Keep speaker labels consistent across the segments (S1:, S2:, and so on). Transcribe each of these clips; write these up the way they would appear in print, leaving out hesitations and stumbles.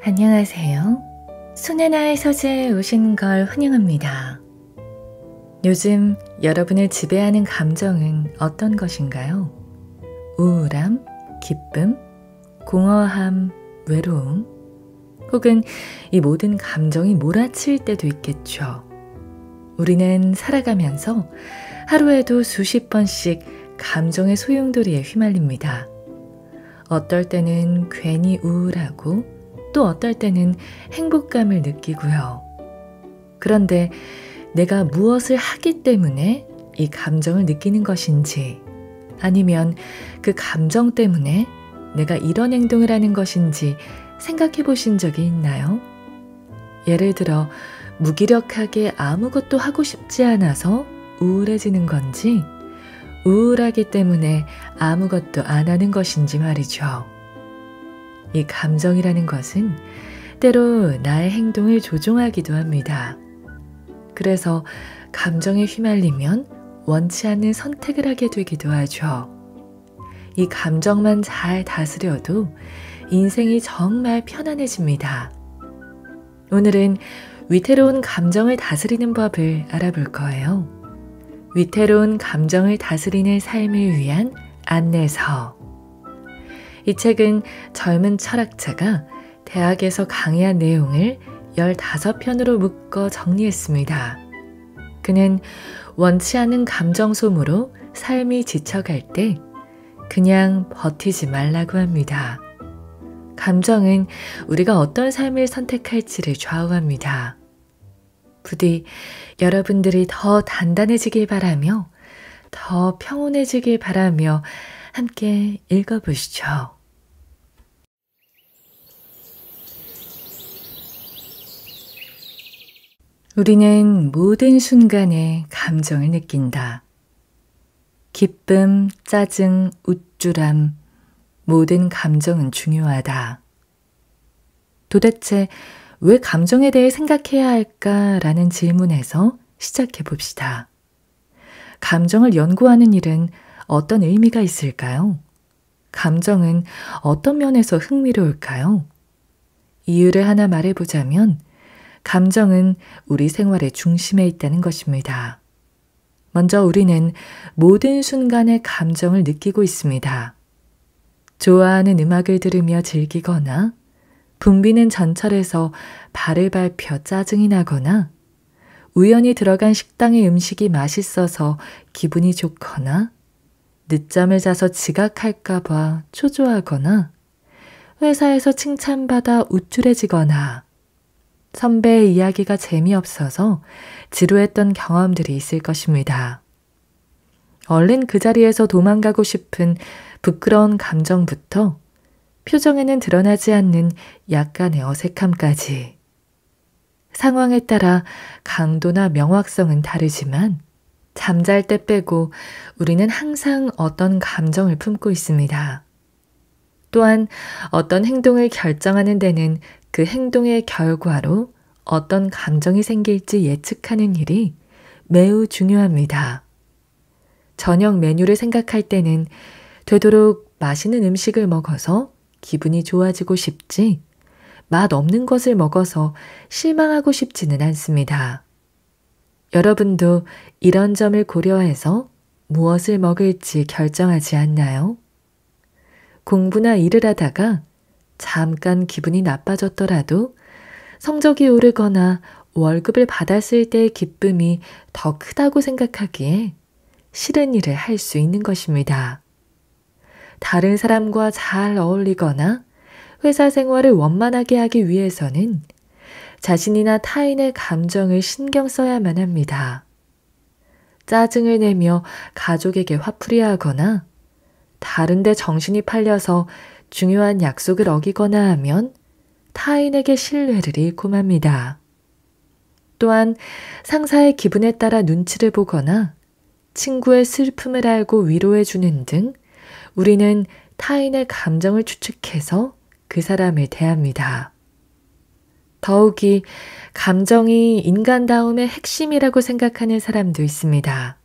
S1: 안녕하세요. 손해나의 서재에 오신 걸 환영합니다. 요즘 여러분을 지배하는 감정은 어떤 것인가요? 우울함, 기쁨, 공허함, 외로움, 혹은 이 모든 감정이 몰아칠 때도 있겠죠. 우리는 살아가면서 하루에도 수십 번씩 감정의 소용돌이에 휘말립니다. 어떨 때는 괜히 우울하고 또 어떨 때는 행복감을 느끼고요. 그런데 내가 무엇을 하기 때문에 이 감정을 느끼는 것인지, 아니면 그 감정 때문에 내가 이런 행동을 하는 것인지 생각해 보신 적이 있나요? 예를 들어 무기력하게 아무것도 하고 싶지 않아서 우울해지는 건지, 우울하기 때문에 아무것도 안 하는 것인지 말이죠. 이 감정이라는 것은 때로 나의 행동을 조종하기도 합니다. 그래서 감정에 휘말리면 원치 않는 선택을 하게 되기도 하죠. 이 감정만 잘 다스려도 인생이 정말 편안해집니다. 오늘은 위태로운 감정을 다스리는 법을 알아볼 거예요. 위태로운 감정을 다스리는 삶을 위한 안내서. 이 책은 젊은 철학자가 대학에서 강의한 내용을 15편으로 묶어 정리했습니다. 그는 원치 않은 감정 소모로 삶이 지쳐갈 때 그냥 버티지 말라고 합니다. 감정은 우리가 어떤 삶을 선택할지를 좌우합니다. 부디 여러분들이 더 단단해지길 바라며, 더 평온해지길 바라며 함께 읽어보시죠. 우리는 모든 순간에 감정을 느낀다. 기쁨, 짜증, 우쭐함, 모든 감정은 중요하다. 도대체 왜 감정에 대해 생각해야 할까라는 질문에서 시작해 봅시다. 감정을 연구하는 일은 어떤 의미가 있을까요? 감정은 어떤 면에서 흥미로울까요? 이유를 하나 말해보자면 감정은 우리 생활의 중심에 있다는 것입니다. 먼저 우리는 모든 순간에 감정을 느끼고 있습니다. 좋아하는 음악을 들으며 즐기거나, 붐비는 전철에서 발을 밟혀 짜증이 나거나, 우연히 들어간 식당의 음식이 맛있어서 기분이 좋거나, 늦잠을 자서 지각할까봐 초조하거나, 회사에서 칭찬받아 우쭐해지거나, 선배의 이야기가 재미없어서 지루했던 경험들이 있을 것입니다. 얼른 그 자리에서 도망가고 싶은 부끄러운 감정부터 표정에는 드러나지 않는 약간의 어색함까지. 상황에 따라 강도나 명확성은 다르지만 잠잘 때 빼고 우리는 항상 어떤 감정을 품고 있습니다. 또한 어떤 행동을 결정하는 데는 그 행동의 결과로 어떤 감정이 생길지 예측하는 일이 매우 중요합니다. 저녁 메뉴를 생각할 때는 되도록 맛있는 음식을 먹어서 기분이 좋아지고 싶지, 맛 없는 것을 먹어서 실망하고 싶지는 않습니다. 여러분도 이런 점을 고려해서 무엇을 먹을지 결정하지 않나요? 공부나 일을 하다가 잠깐 기분이 나빠졌더라도 성적이 오르거나 월급을 받았을 때의 기쁨이 더 크다고 생각하기에 싫은 일을 할 수 있는 것입니다. 다른 사람과 잘 어울리거나 회사 생활을 원만하게 하기 위해서는 자신이나 타인의 감정을 신경 써야만 합니다. 짜증을 내며 가족에게 화풀이하거나 다른 데 정신이 팔려서 중요한 약속을 어기거나 하면 타인에게 신뢰를 잃고 맙니다. 또한 상사의 기분에 따라 눈치를 보거나 친구의 슬픔을 알고 위로해 주는 등 우리는 타인의 감정을 추측해서 그 사람을 대합니다. 더욱이 감정이 인간다움의 핵심이라고 생각하는 사람도 있습니다.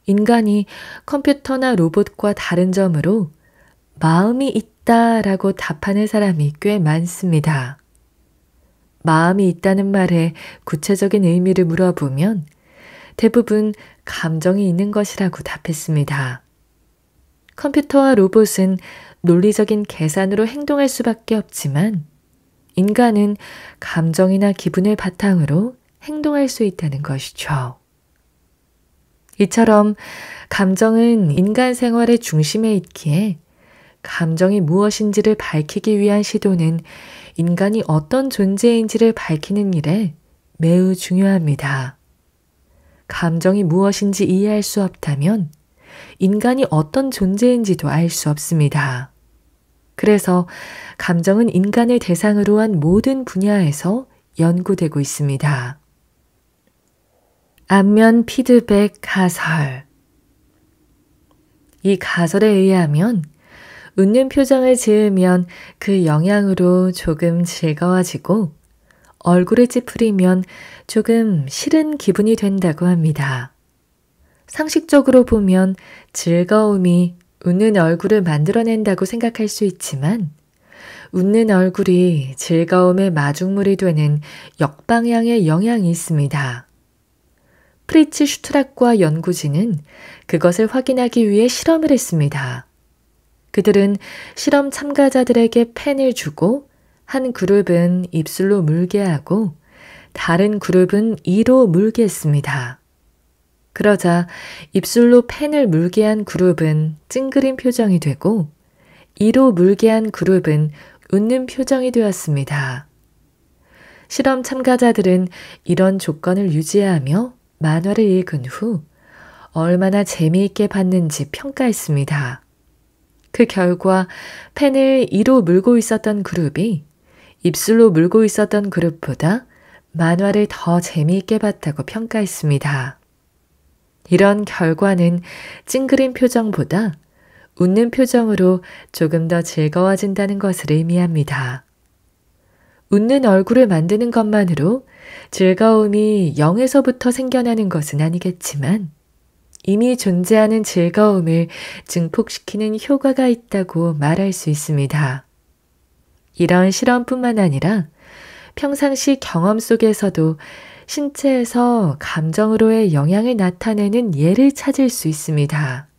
S1: 인간이 컴퓨터나 로봇과 다른 점으로 마음이 없다라고 답하는 사람이 꽤 많습니다. 마음이 있다는 말에 구체적인 의미를 물어보면 대부분 감정이 있는 것이라고 답했습니다. 컴퓨터와 로봇은 논리적인 계산으로 행동할 수밖에 없지만 인간은 감정이나 기분을 바탕으로 행동할 수 있다는 것이죠. 이처럼 감정은 인간 생활의 중심에 있기에 감정이 무엇인지를 밝히기 위한 시도는 인간이 어떤 존재인지를 밝히는 일에 매우 중요합니다. 감정이 무엇인지 이해할 수 없다면 인간이 어떤 존재인지도 알 수 없습니다. 그래서 감정은 인간을 대상으로 한 모든 분야에서 연구되고 있습니다. 안면 피드백 가설. 이 가설에 의하면 웃는 표정을 지으면 그 영향으로 조금 즐거워지고 얼굴을 찌푸리면 조금 싫은 기분이 된다고 합니다. 상식적으로 보면 즐거움이 웃는 얼굴을 만들어낸다고 생각할 수 있지만 웃는 얼굴이 즐거움의 마중물이 되는 역방향의 영향이 있습니다. 프리츠 슈트락과 연구진은 그것을 확인하기 위해 실험을 했습니다. 그들은 실험 참가자들에게 펜을 주고 한 그룹은 입술로 물게 하고 다른 그룹은 이로 물게 했습니다. 그러자 입술로 펜을 물게 한 그룹은 찡그린 표정이 되고 이로 물게 한 그룹은 웃는 표정이 되었습니다. 실험 참가자들은 이런 조건을 유지하며 만화를 읽은 후 얼마나 재미있게 봤는지 평가했습니다. 그 결과 펜을 이로 물고 있었던 그룹이 입술로 물고 있었던 그룹보다 만화를 더 재미있게 봤다고 평가했습니다. 이런 결과는 찡그린 표정보다 웃는 표정으로 조금 더 즐거워진다는 것을 의미합니다. 웃는 얼굴을 만드는 것만으로 즐거움이 0에서부터 생겨나는 것은 아니겠지만 이미 존재하는 즐거움을 증폭시키는 효과가 있다고 말할 수 있습니다. 이런 실험뿐만 아니라 평상시 경험 속에서도 신체에서 감정으로의 영향을 나타내는 예를 찾을 수 있습니다.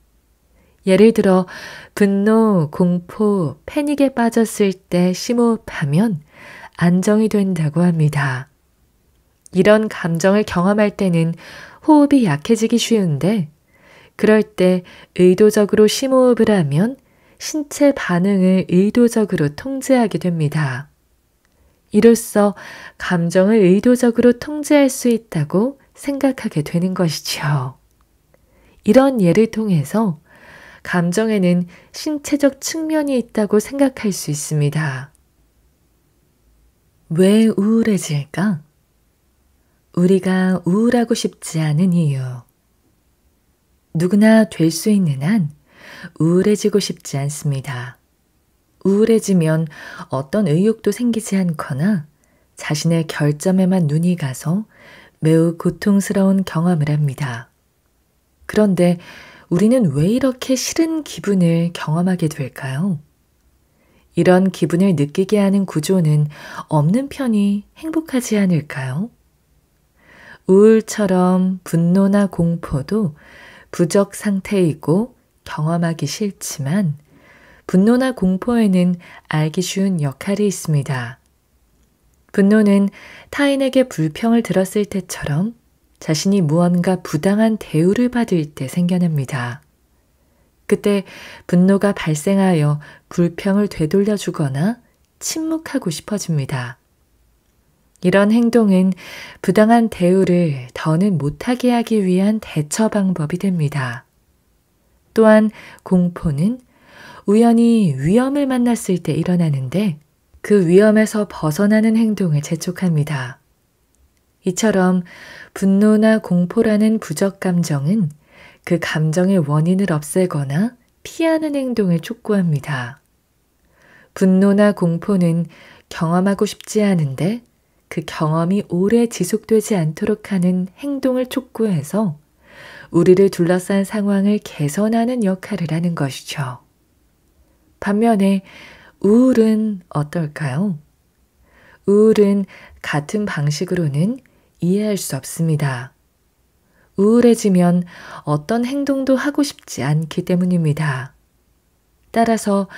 S1: 예를 들어 분노, 공포, 패닉에 빠졌을 때 심호흡하면 안정이 된다고 합니다. 이런 감정을 경험할 때는 호흡이 약해지기 쉬운데 그럴 때 의도적으로 심호흡을 하면 신체 반응을 의도적으로 통제하게 됩니다. 이로써 감정을 의도적으로 통제할 수 있다고 생각하게 되는 것이죠. 이런 예를 통해서 감정에는 신체적 측면이 있다고 생각할 수 있습니다. 왜 우울해질까? 우리가 우울하고 싶지 않은 이유. 누구나 될 수 있는 한 우울해지고 싶지 않습니다. 우울해지면 어떤 의욕도 생기지 않거나 자신의 결점에만 눈이 가서 매우 고통스러운 경험을 합니다. 그런데 우리는 왜 이렇게 싫은 기분을 경험하게 될까요? 이런 기분을 느끼게 하는 구조는 없는 편이 행복하지 않을까요? 우울처럼 분노나 공포도 부적 상태이고 경험하기 싫지만 분노나 공포에는 알기 쉬운 역할이 있습니다. 분노는 타인에게 불평을 들었을 때처럼 자신이 무언가 부당한 대우를 받을 때 생겨납니다. 그때 분노가 발생하여 불평을 되돌려주거나 침묵하고 싶어집니다. 이런 행동은 부당한 대우를 더는 못하게 하기 위한 대처 방법이 됩니다. 또한 공포는 우연히 위험을 만났을 때 일어나는데 그 위험에서 벗어나는 행동을 재촉합니다. 이처럼 분노나 공포라는 부적 감정은 그 감정의 원인을 없애거나 피하는 행동을 촉구합니다. 분노나 공포는 경험하고 싶지 않은데 그 경험이 오래 지속되지 않도록 하는 행동을 촉구해서 우리를 둘러싼 상황을 개선하는 역할을 하는 것이죠. 반면에 우울은 어떨까요? 우울은 같은 방식으로는 이해할 수 없습니다. 우울해지면 어떤 행동도 하고 싶지 않기 때문입니다. 따라서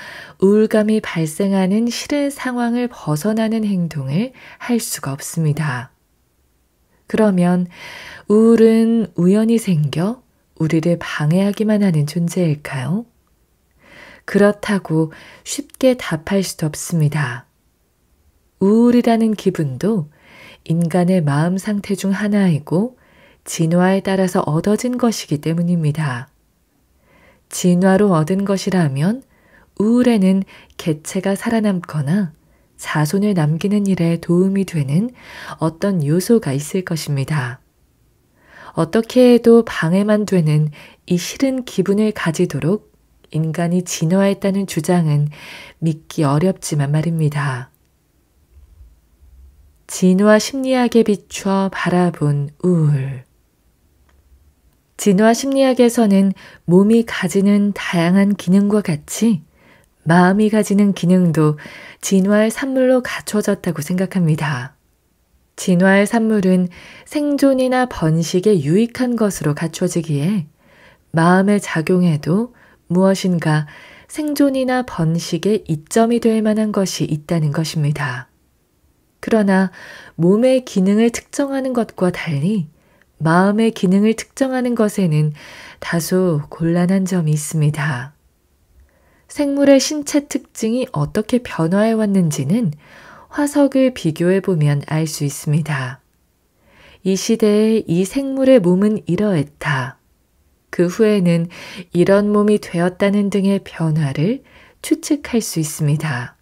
S1: 우울감이 발생하는 싫은 상황을 벗어나는 행동을 할 수가 없습니다. 그러면 우울은 우연히 생겨 우리를 방해하기만 하는 존재일까요? 그렇다고 쉽게 답할 수도 없습니다. 우울이라는 기분도 인간의 마음 상태 중 하나이고 진화에 따라서 얻어진 것이기 때문입니다. 진화로 얻은 것이라면 우울에는 개체가 살아남거나 자손을 남기는 일에 도움이 되는 어떤 요소가 있을 것입니다. 어떻게 해도 방해만 되는 이 싫은 기분을 가지도록 인간이 진화했다는 주장은 믿기 어렵지만 말입니다. 진화 심리학에 비추어 바라본 우울. 진화 심리학에서는 몸이 가지는 다양한 기능과 같이 마음이 가지는 기능도 진화의 산물로 갖춰졌다고 생각합니다. 진화의 산물은 생존이나 번식에 유익한 것으로 갖춰지기에 마음의 작용에도 무엇인가 생존이나 번식의 이점이 될 만한 것이 있다는 것입니다. 그러나 몸의 기능을 특정하는 것과 달리 마음의 기능을 특정하는 것에는 다소 곤란한 점이 있습니다. 생물의 신체 특징이 어떻게 변화해 왔는지는 화석을 비교해 보면 알 수 있습니다. 이 시대에 이 생물의 몸은 이러했다. 그 후에는 이런 몸이 되었다는 등의 변화를 추측할 수 있습니다.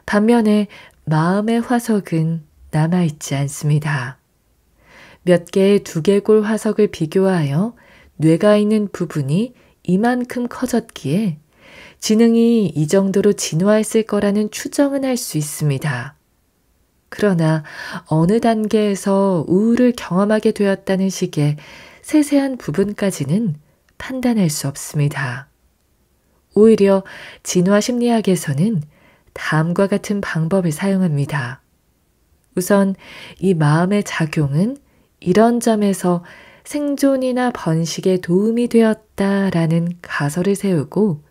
S1: 반면에 마음의 화석은 남아있지 않습니다. 몇 개의 두개골 화석을 비교하여 뇌가 있는 부분이 이만큼 커졌기에 지능이 이 정도로 진화했을 거라는 추정은 할 수 있습니다. 그러나 어느 단계에서 우울을 경험하게 되었다는 식의 세세한 부분까지는 판단할 수 없습니다. 오히려 진화 심리학에서는 다음과 같은 방법을 사용합니다. 우선 이 마음의 작용은 이런 점에서 생존이나 번식에 도움이 되었다라는 가설을 세우고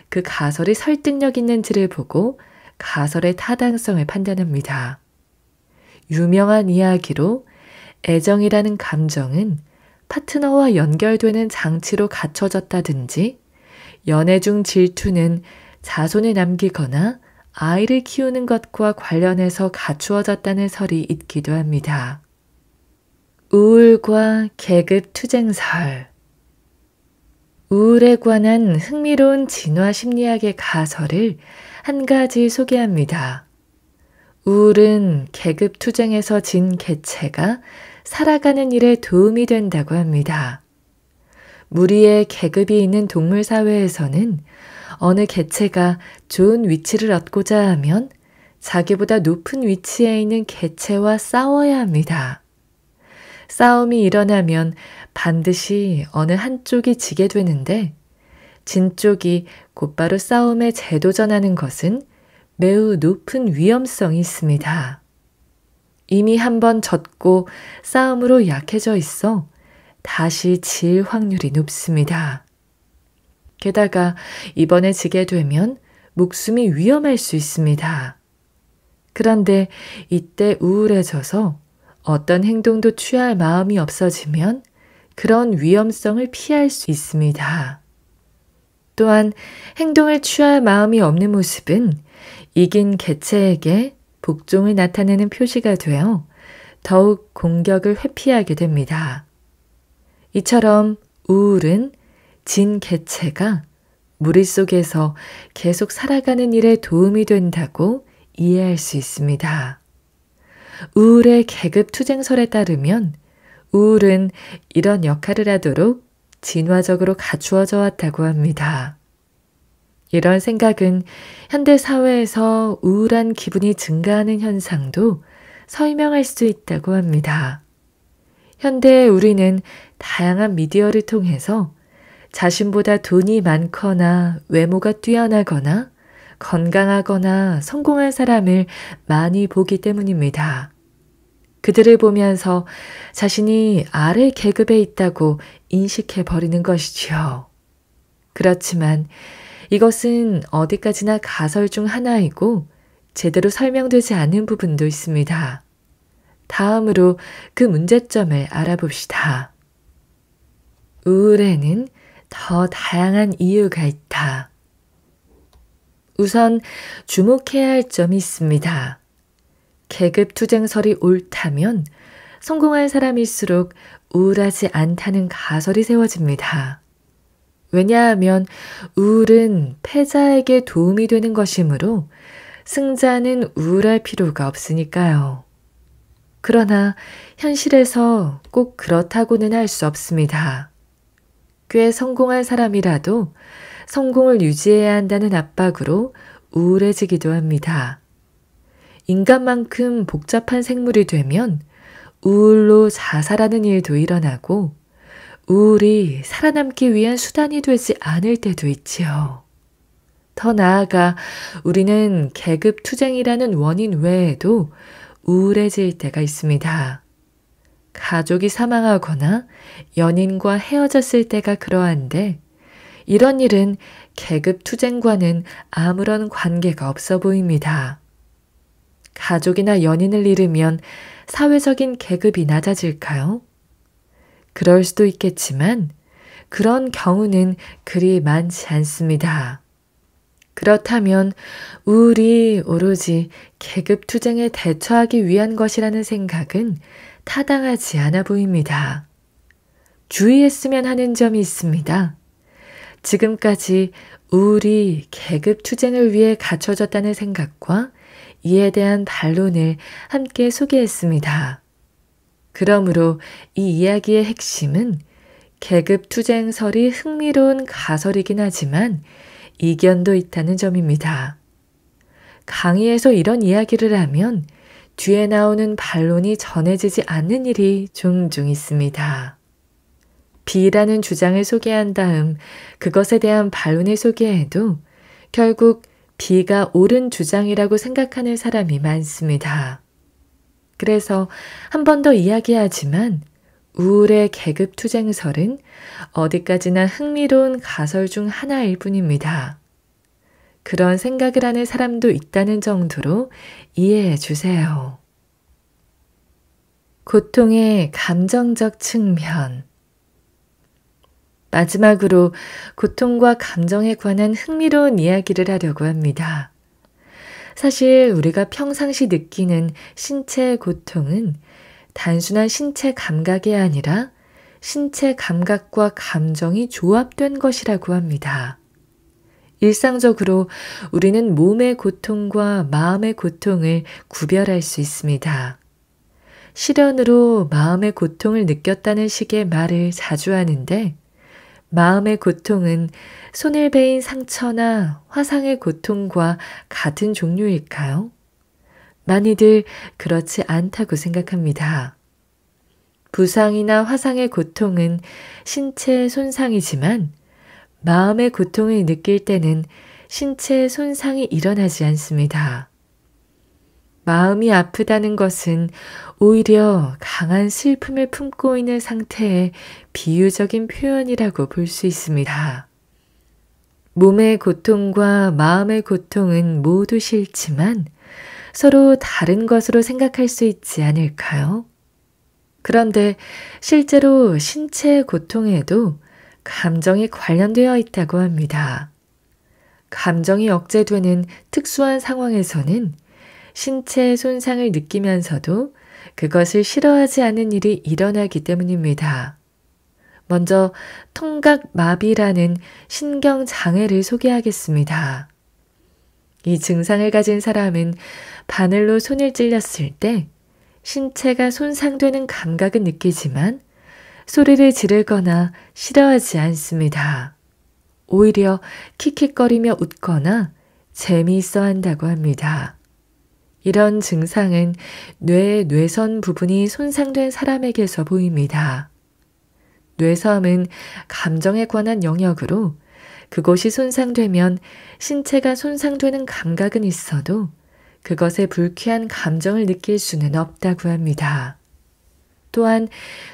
S1: 그 가설이 설득력 있는지를 보고 가설의 타당성을 판단합니다. 유명한 이야기로 애정이라는 감정은 파트너와 연결되는 장치로 갖춰졌다든지 연애 중 질투는 자손을 남기거나 아이를 키우는 것과 관련해서 갖추어졌다는 설이 있기도 합니다. 우울과 계급 투쟁설. 우울에 관한 흥미로운 진화 심리학의 가설을 한 가지 소개합니다. 우울은 계급 투쟁에서 진 개체가 살아가는 일에 도움이 된다고 합니다. 무리의 계급이 있는 동물 사회에서는 어느 개체가 좋은 위치를 얻고자 하면 자기보다 높은 위치에 있는 개체와 싸워야 합니다. 싸움이 일어나면 반드시 어느 한쪽이 지게 되는데 진 쪽이 곧바로 싸움에 재도전하는 것은 매우 높은 위험성이 있습니다. 이미 한번 졌고 싸움으로 약해져 있어 다시 질 확률이 높습니다. 게다가 이번에 지게 되면 목숨이 위험할 수 있습니다. 그런데 이때 우울해져서 어떤 행동도 취할 마음이 없어지면 그런 위험성을 피할 수 있습니다. 또한 행동을 취할 마음이 없는 모습은 이긴 개체에게 복종을 나타내는 표시가 되어 더욱 공격을 회피하게 됩니다. 이처럼 우울은 진 개체가 무리 속에서 계속 살아가는 일에 도움이 된다고 이해할 수 있습니다. 우울의 계급 투쟁설에 따르면 우울은 이런 역할을 하도록 진화적으로 갖추어져 왔다고 합니다. 이런 생각은 현대 사회에서 우울한 기분이 증가하는 현상도 설명할 수 있다고 합니다. 현대의 우리는 다양한 미디어를 통해서 자신보다 돈이 많거나 외모가 뛰어나거나 건강하거나 성공한 사람을 많이 보기 때문입니다. 그들을 보면서 자신이 아래 계급에 있다고 인식해 버리는 것이지요. 그렇지만 이것은 어디까지나 가설 중 하나이고 제대로 설명되지 않은 부분도 있습니다. 다음으로 그 문제점을 알아봅시다. 우울에는 더 다양한 이유가 있다. 우선 주목해야 할 점이 있습니다. 계급 투쟁설이 옳다면 성공한 사람일수록 우울하지 않다는 가설이 세워집니다. 왜냐하면 우울은 패자에게 도움이 되는 것이므로 승자는 우울할 필요가 없으니까요. 그러나 현실에서 꼭 그렇다고는 할 수 없습니다. 꽤 성공한 사람이라도 성공을 유지해야 한다는 압박으로 우울해지기도 합니다. 인간만큼 복잡한 생물이 되면 우울로 자살하는 일도 일어나고 우울이 살아남기 위한 수단이 되지 않을 때도 있지요. 더 나아가 우리는 계급 투쟁이라는 원인 외에도 우울해질 때가 있습니다. 가족이 사망하거나 연인과 헤어졌을 때가 그러한데 이런 일은 계급 투쟁과는 아무런 관계가 없어 보입니다. 가족이나 연인을 잃으면 사회적인 계급이 낮아질까요? 그럴 수도 있겠지만 그런 경우는 그리 많지 않습니다. 그렇다면 우울이 오로지 계급 투쟁에 대처하기 위한 것이라는 생각은 타당하지 않아 보입니다. 주의했으면 하는 점이 있습니다. 지금까지 우울이 계급 투쟁을 위해 갖춰졌다는 생각과 이에 대한 반론을 함께 소개했습니다. 그러므로 이 이야기의 핵심은 계급 투쟁설이 흥미로운 가설이긴 하지만 이견도 있다는 점입니다. 강의에서 이런 이야기를 하면 뒤에 나오는 반론이 전해지지 않는 일이 종종 있습니다. B라는 주장을 소개한 다음 그것에 대한 반론을 소개해도 결국 B가 옳은 주장이라고 생각하는 사람이 많습니다. 그래서 한 번 더 이야기하지만 우울의 계급 투쟁설은 어디까지나 흥미로운 가설 중 하나일 뿐입니다. 그런 생각을 하는 사람도 있다는 정도로 이해해 주세요. 고통의 감정적 측면. 마지막으로 고통과 감정에 관한 흥미로운 이야기를 하려고 합니다. 사실 우리가 평상시 느끼는 신체의 고통은 단순한 신체 감각이 아니라 신체 감각과 감정이 조합된 것이라고 합니다. 일상적으로 우리는 몸의 고통과 마음의 고통을 구별할 수 있습니다. 실연으로 마음의 고통을 느꼈다는 식의 말을 자주 하는데 마음의 고통은 손을 베인 상처나 화상의 고통과 같은 종류일까요? 많이들 그렇지 않다고 생각합니다. 부상이나 화상의 고통은 신체의 손상이지만 마음의 고통을 느낄 때는 신체의 손상이 일어나지 않습니다. 마음이 아프다는 것은 오히려 강한 슬픔을 품고 있는 상태의 비유적인 표현이라고 볼 수 있습니다. 몸의 고통과 마음의 고통은 모두 싫지만 서로 다른 것으로 생각할 수 있지 않을까요? 그런데 실제로 신체의 고통에도 감정이 관련되어 있다고 합니다. 감정이 억제되는 특수한 상황에서는 신체의 손상을 느끼면서도 그것을 싫어하지 않는 일이 일어나기 때문입니다. 먼저 통각마비라는 신경장애를 소개하겠습니다. 이 증상을 가진 사람은 바늘로 손을 찔렸을 때 신체가 손상되는 감각은 느끼지만 소리를 지르거나 싫어하지 않습니다. 오히려 킥킥거리며 웃거나 재미있어 한다고 합니다. 이런 증상은 뇌의 뇌선 부분이 손상된 사람에게서 보입니다. 뇌섬은 감정에 관한 영역으로 그곳이 손상되면 신체가 손상되는 감각은 있어도 그것에 불쾌한 감정을 느낄 수는 없다고 합니다. 또한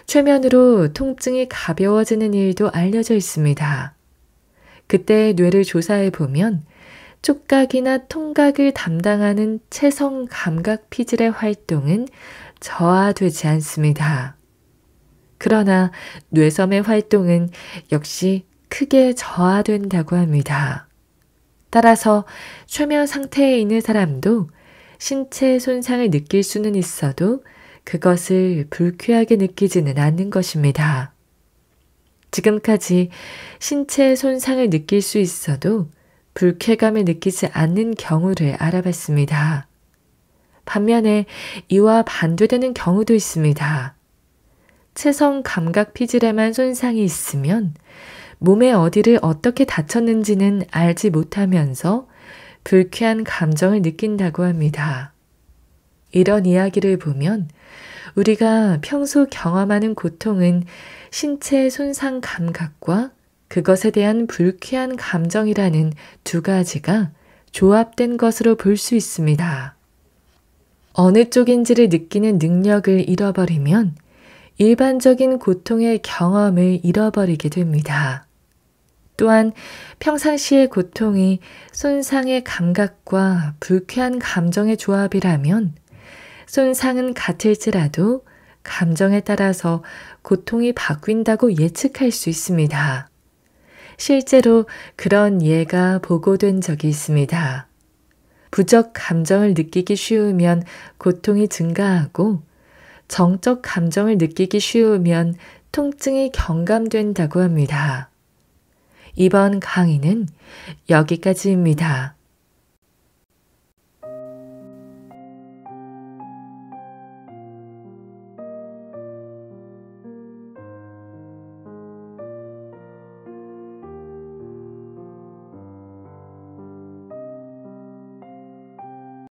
S1: 최면으로 통증이 가벼워지는 일도 알려져 있습니다. 그때 뇌를 조사해 보면 촉각이나 통각을 담당하는 체성 감각 피질의 활동은 저하되지 않습니다. 그러나 뇌섬의 활동은 역시 크게 저하된다고 합니다. 따라서 최면 상태에 있는 사람도 신체 손상을 느낄 수는 있어도 그것을 불쾌하게 느끼지는 않는 것입니다. 지금까지 신체 손상을 느낄 수 있어도 불쾌감을 느끼지 않는 경우를 알아봤습니다. 반면에 이와 반대되는 경우도 있습니다. 체성 감각 피질에만 손상이 있으면 몸의 어디를 어떻게 다쳤는지는 알지 못하면서 불쾌한 감정을 느낀다고 합니다. 이런 이야기를 보면 우리가 평소 경험하는 고통은 신체 손상 감각과 그것에 대한 불쾌한 감정이라는 두 가지가 조합된 것으로 볼 수 있습니다. 어느 쪽인지를 느끼는 능력을 잃어버리면 일반적인 고통의 경험을 잃어버리게 됩니다. 또한 평상시의 고통이 손상의 감각과 불쾌한 감정의 조합이라면 손상은 같을지라도 감정에 따라서 고통이 바뀐다고 예측할 수 있습니다. 실제로 그런 예가 보고된 적이 있습니다. 부적 감정을 느끼기 쉬우면 고통이 증가하고 정적 감정을 느끼기 쉬우면 통증이 경감된다고 합니다. 이번 강의는 여기까지입니다.